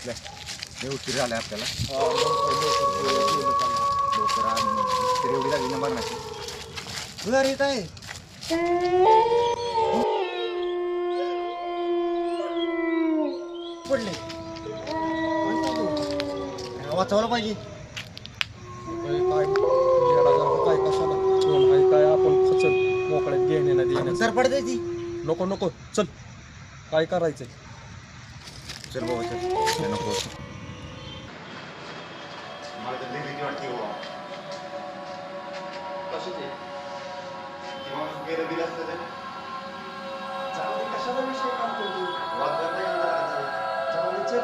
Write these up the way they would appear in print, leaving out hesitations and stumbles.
बसलाय लय उशीर झालाय आपल्याला लवकर एवढी लागली नंबर नाही घर येत आहे पडले वाचवलं पाहिजे काय कशाला कोण आहे काय आपण खचल मोकळ्यात घेणे ना देणे सर पडते ती नको नको चल काय करायचंय चल बाबा चल नको मला तर भीती वाटते बाबा कशी ते गेलं बिल असतं तर कशाला विषय काढतो तू वाचलं पाहिजे चालेल चल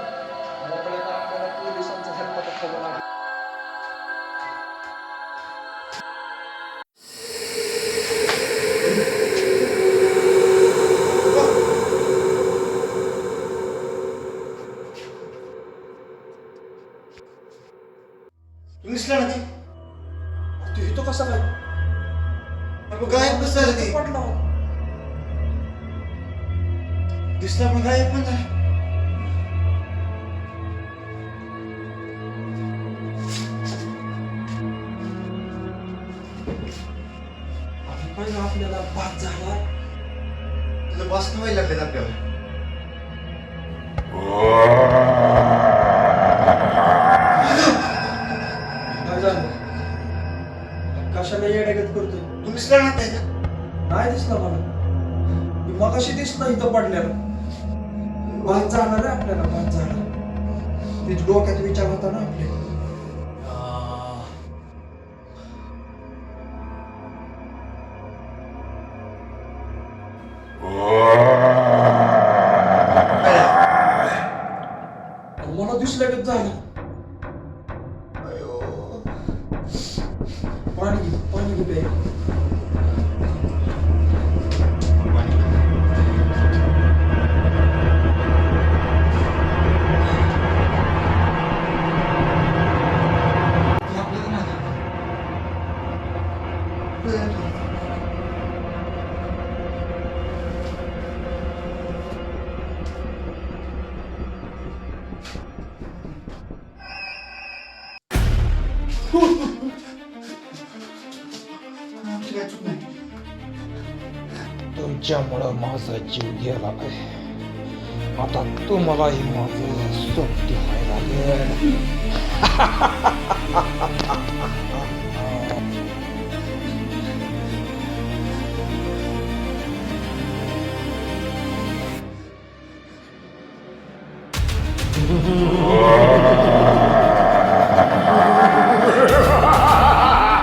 मोकळ्यात आपल्याला पोलिसांचा हेल्पट खबर लागला तुम्ही दिसला ना ते तू इथं कसा काय गायब कसं झालं ते पडला दिसला पण गायब पण झाला पहिला आपल्याला बाद झाला तुझं बस व्हायला लागलेत आपल्याला काय झालं कशाला येड्यागत करतोय तुम्ही दिसला ना त्याच्या नाही दिसला मला मी मगाशी दिसला इथं पडल्याला बाद जाणार आहे आपल्याला बाद जाणार ते डोक्यात विचार होता ना आपले मला दिसल्यागत झालं पाणी घे प्यायला. तुमच्यामुळं माझा जीव गेला आहे आता तुम्हालाही माझं सोबती व्हायला लागेल